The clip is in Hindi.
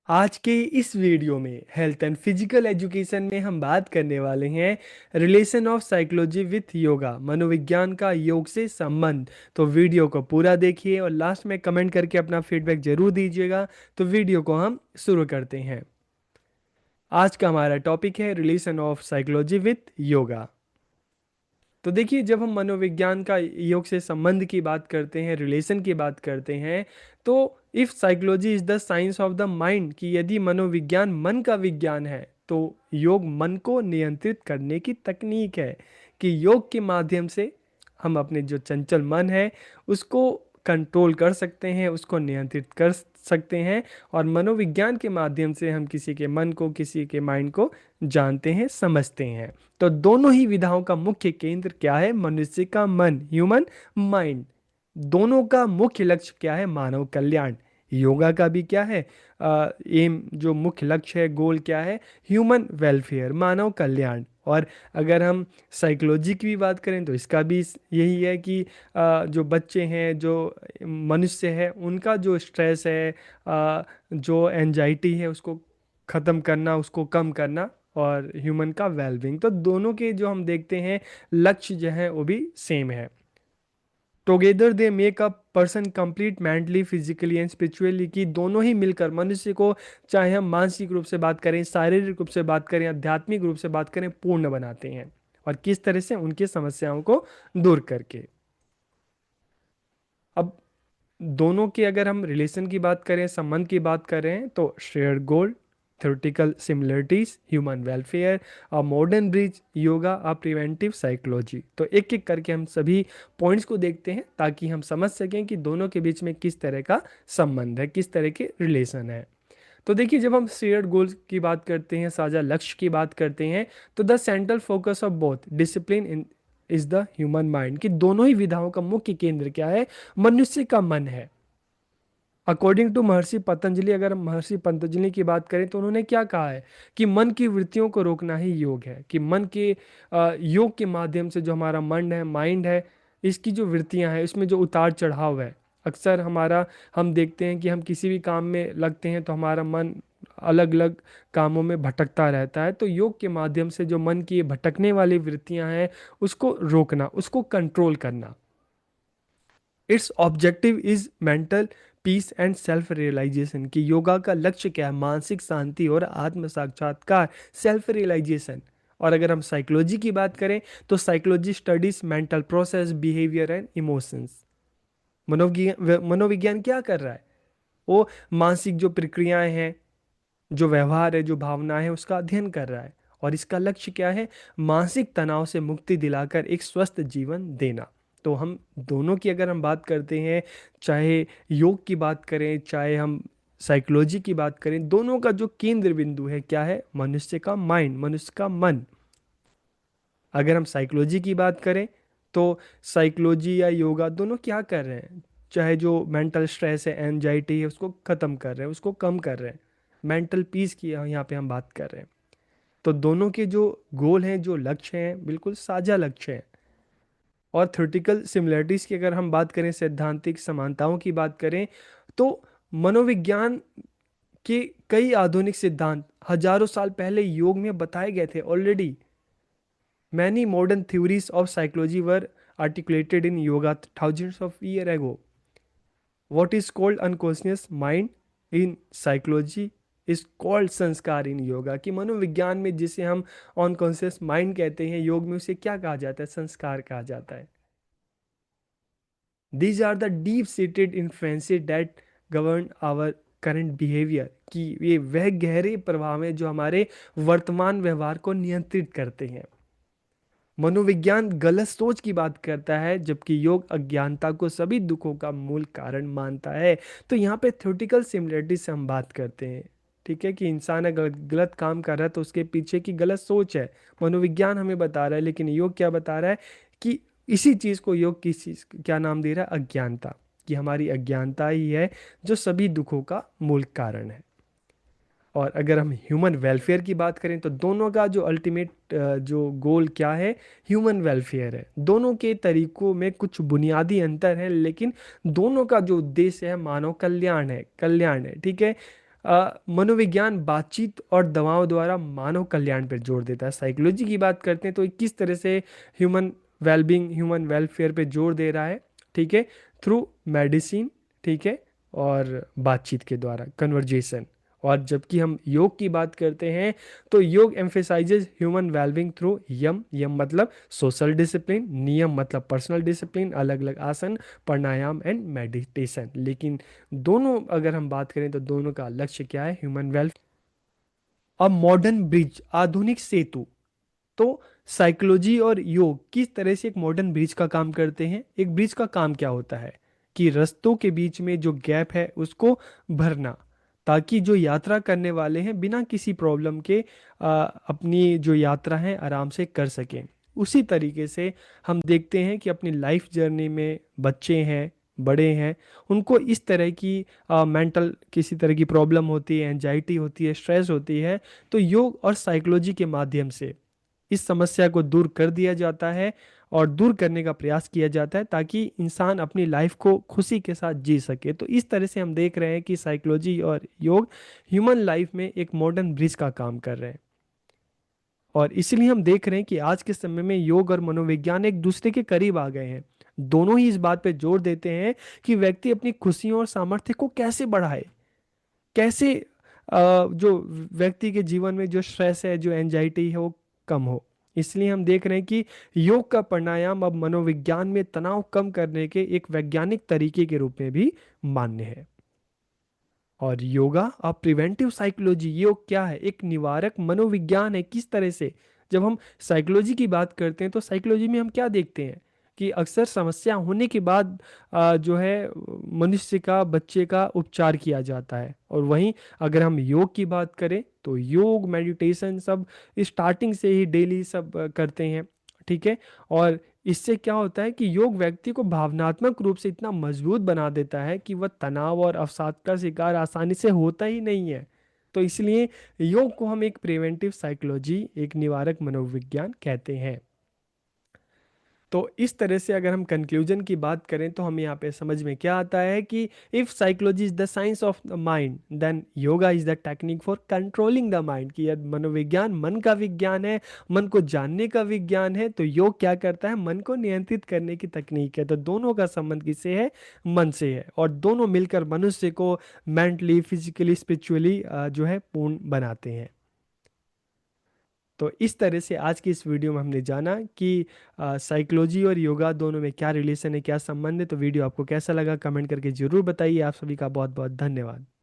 आज के इस वीडियो में हेल्थ एंड फिजिकल एजुकेशन में हम बात करने वाले हैं relation of psychology with yoga, मनोविज्ञान का योग से संबंध। तो वीडियो को पूरा देखिए और लास्ट में कमेंट करके अपना फीडबैक जरूर दीजिएगा। तो वीडियो को हम शुरू करते हैं। आज का हमारा टॉपिक है relation of psychology with yoga. तो देखिए, जब हम मनोविज्ञान का योग से संबंध की बात करते हैं, रिलेशन की बात करते हैं, तो if psychology is the science of the mind, कि यदि मनोविज्ञान मन का विज्ञान है तो योग मन को नियंत्रित करने की तकनीक है। कि योग के माध्यम से हम अपने जो चंचल मन है उसको कंट्रोल कर सकते हैं, उसको नियंत्रित कर सकते हैं। और मनोविज्ञान के माध्यम से हम किसी के मन को, किसी के माइंड को जानते हैं, समझते हैं। तो दोनों ही विधाओं का मुख्य केंद्र क्या है? मनुष्य का मन, ह्यूमन माइंड। दोनों का मुख्य लक्ष्य क्या है? मानव कल्याण। योगा का भी क्या है एम, जो मुख्य लक्ष्य है, गोल क्या है? ह्यूमन वेलफेयर, मानव कल्याण। और अगर हम साइकोलॉजी की भी बात करें तो इसका भी यही है कि जो बच्चे हैं, जो मनुष्य है, उनका जो स्ट्रेस है, जो एंजाइटी है, उसको ख़त्म करना, उसको कम करना, और ह्यूमन का वेलबींग। तो दोनों के जो हम देखते हैं लक्ष्य जो है वो भी सेम है। Together they make a person complete mentally, physically and spiritually. की दोनों ही मिलकर मनुष्य को, चाहे हम मानसिक रूप से बात करें, शारीरिक रूप से बात करें, आध्यात्मिक रूप से बात करें, पूर्ण बनाते हैं। और किस तरह से? उनकी समस्याओं को दूर करके। अब दोनों की अगर हम रिलेशन की बात करें, संबंध की बात करें, तो shared goal, theoretical similarities, human welfare, a modern bridge, yoga, a preventive psychology. तो एक एक करके हम सभी पॉइंट्स को देखते हैं ताकि हम समझ सकें कि दोनों के बीच में किस तरह का संबंध है, किस तरह के रिलेशन है। तो देखिए, जब हम शेयर्ड गोल्स की बात करते हैं, साझा लक्ष्य की बात करते हैं, तो the central focus of both discipline in is the human mind. कि दोनों ही विधाओं का मुख्य केंद्र क्या है? मनुष्य का मन है। अकॉर्डिंग टू महर्षि पतंजलि, अगर हम महर्षि पतंजलि की बात करें तो उन्होंने क्या कहा है? कि मन की वृत्तियों को रोकना ही योग है। कि मन के योग के माध्यम से जो हमारा मन है, माइंड है, इसकी जो वृत्तियां हैं, इसमें जो उतार चढ़ाव है, अक्सर हमारा, हम देखते हैं कि हम किसी भी काम में लगते हैं तो हमारा मन अलग अलग कामों में भटकता रहता है। तो योग के माध्यम से जो मन की ये भटकने वाली वृत्तियां हैं उसको रोकना, उसको कंट्रोल करना। Its objective is mental peace and self realization. की योगा का लक्ष्य क्या है? मानसिक शांति और आत्म साक्षात्कार, सेल्फ रियलाइजेशन। और अगर हम साइकोलॉजी की बात करें तो psychology studies mental process, behaviour and emotions. मनोविज्ञान क्या कर रहा है? वो मानसिक जो प्रक्रियाएं हैं, जो व्यवहार है, जो भावना है, उसका अध्ययन कर रहा है। और इसका लक्ष्य क्या है? मानसिक तनाव से मुक्ति दिलाकर एक स्वस्थ जीवन देना। तो हम दोनों की अगर हम बात करते हैं, चाहे योग की बात करें, चाहे हम साइकोलॉजी की बात करें, दोनों का जो केंद्र बिंदु है क्या है? मनुष्य का माइंड, मनुष्य का मन। अगर हम साइकोलॉजी की बात करें तो साइकोलॉजी या योगा दोनों क्या कर रहे हैं? चाहे जो मेंटल स्ट्रेस है, एंजाइटी है, उसको ख़त्म कर रहे हैं, उसको कम कर रहे हैं। मेंटल पीस की यहाँ पे हम बात कर रहे हैं। तो दोनों के जो गोल हैं, जो लक्ष्य हैं, बिल्कुल साझा लक्ष्य हैं। और थ्योरेटिकल सिमिलरिटीज़ की अगर हम बात करें, सैद्धांतिक समानताओं की बात करें, तो मनोविज्ञान के कई आधुनिक सिद्धांत हजारों साल पहले योग में बताए गए थे already. Many modern theories of psychology were articulated in yoga thousands of years ago. What is called unconscious mind in psychology is called संस्कार इन योगा। कि मनोविज्ञान में जिसे हम अनकॉन्शियस माइंड कहते हैं, योग में उसे क्या कहा जाता है? संस्कार कहा जाता है। These are the deep seated influences that govern our current behavior। कि ये वह गहरे प्रभाव हैं जो हमारे वर्तमान व्यवहार को नियंत्रित करते हैं। मनोविज्ञान गलत सोच की बात करता है जबकि योग अज्ञानता को सभी दुखों का मूल कारण मानता है। तो यहाँ पे थ्योरेटिकल सिमिलरिटी से हम बात करते हैं। ठीक है, कि इंसान अगर गलत काम कर रहा है तो उसके पीछे की गलत सोच है, मनोविज्ञान हमें बता रहा है। लेकिन योग क्या बता रहा है? कि इसी चीज़ को योग किस चीज़, क्या नाम दे रहा है? अज्ञानता। कि हमारी अज्ञानता ही है जो सभी दुखों का मूल कारण है। और अगर हम ह्यूमन वेलफेयर की बात करें तो दोनों का जो अल्टीमेट जो गोल क्या है? ह्यूमन वेलफेयर है। दोनों के तरीकों में कुछ बुनियादी अंतर है, लेकिन दोनों का जो उद्देश्य है मानव कल्याण है, कल्याण है। ठीक है। मनोविज्ञान बातचीत और दवाओं द्वारा मानव कल्याण पर जोर देता है। साइकोलॉजी की बात करते हैं तो ये किस तरह से ह्यूमन वेलबींग, ह्यूमन वेलफेयर पे जोर दे रहा है, ठीक है, थ्रू मेडिसिन, ठीक है, और बातचीत के द्वारा, कन्वर्जेशन। और जबकि हम योग की बात करते हैं तो योग एम्फेसाइजेज ह्यूमन वेलबींग थ्रू यम, यम मतलब सोशल डिसिप्लिन, नियम मतलब पर्सनल डिसिप्लिन, अलग अलग आसन, प्राणायाम एंड मेडिटेशन। लेकिन दोनों अगर हम बात करें तो दोनों का लक्ष्य क्या है? Human wealth. अब मॉडर्न ब्रिज, आधुनिक सेतु। तो साइकोलॉजी और योग किस तरह से एक मॉडर्न ब्रिज का काम करते हैं? एक ब्रिज का काम क्या होता है कि रास्तों के बीच में जो गैप है उसको भरना, ताकि जो यात्रा करने वाले हैं बिना किसी प्रॉब्लम के अपनी जो यात्रा है आराम से कर सकें। उसी तरीके से हम देखते हैं कि अपनी लाइफ जर्नी में बच्चे हैं, बड़े हैं, उनको इस तरह की मेंटल किसी तरह की प्रॉब्लम होती है, एंजाइटी होती है, स्ट्रेस होती है, तो योग और साइकोलॉजी के माध्यम से इस समस्या को दूर कर दिया जाता है और दूर करने का प्रयास किया जाता है, ताकि इंसान अपनी लाइफ को खुशी के साथ जी सके। तो इस तरह से हम देख रहे हैं कि साइकोलॉजी और योग ह्यूमन लाइफ में एक मॉडर्न ब्रिज का काम कर रहे हैं। और इसलिए हम देख रहे हैं कि आज के समय में योग और मनोविज्ञान एक दूसरे के करीब आ गए हैं। दोनों ही इस बात पे जोर देते हैं कि व्यक्ति अपनी खुशियों और सामर्थ्य को कैसे बढ़ाए, कैसे जो व्यक्ति के जीवन में जो स्ट्रेस है, जो एंजाइटी है, वो कम हो। इसलिए हम देख रहे हैं कि योग का प्राणायाम अब मनोविज्ञान में तनाव कम करने के एक वैज्ञानिक तरीके के रूप में भी मान्य है। और योगा और प्रिवेंटिव साइकोलॉजी, योग क्या है? एक निवारक मनोविज्ञान है। किस तरह से? जब हम साइकोलॉजी की बात करते हैं तो साइकोलॉजी में हम क्या देखते हैं कि अक्सर समस्या होने के बाद जो है मनुष्य का, बच्चे का उपचार किया जाता है। और वहीं अगर हम योग की बात करें तो योग, मेडिटेशन सब स्टार्टिंग से ही डेली सब करते हैं, ठीक है। और इससे क्या होता है कि योग व्यक्ति को भावनात्मक रूप से इतना मजबूत बना देता है कि वह तनाव और अवसाद का शिकार आसानी से होता ही नहीं है। तो इसलिए योग को हम एक प्रिवेंटिव साइकोलॉजी, एक निवारक मनोविज्ञान कहते हैं। तो इस तरह से अगर हम कंक्लूजन की बात करें तो हमें यहाँ पे समझ में क्या आता है कि if psychology is the science of the mind, then yoga is the technique for controlling the mind. कि यदि मनोविज्ञान मन का विज्ञान है, मन को जानने का विज्ञान है, तो योग क्या करता है? मन को नियंत्रित करने की तकनीक है। तो दोनों का संबंध किससे है? मन से है। और दोनों मिलकर मनुष्य को मेंटली, फिजिकली, स्पिरिचुअली जो है पूर्ण बनाते हैं। तो इस तरह से आज की इस वीडियो में हमने जाना कि साइकोलॉजी और योगा दोनों में क्या रिलेशन है, क्या संबंध है। तो वीडियो आपको कैसा लगा कमेंट करके ज़रूर बताइए। आप सभी का बहुत बहुत धन्यवाद।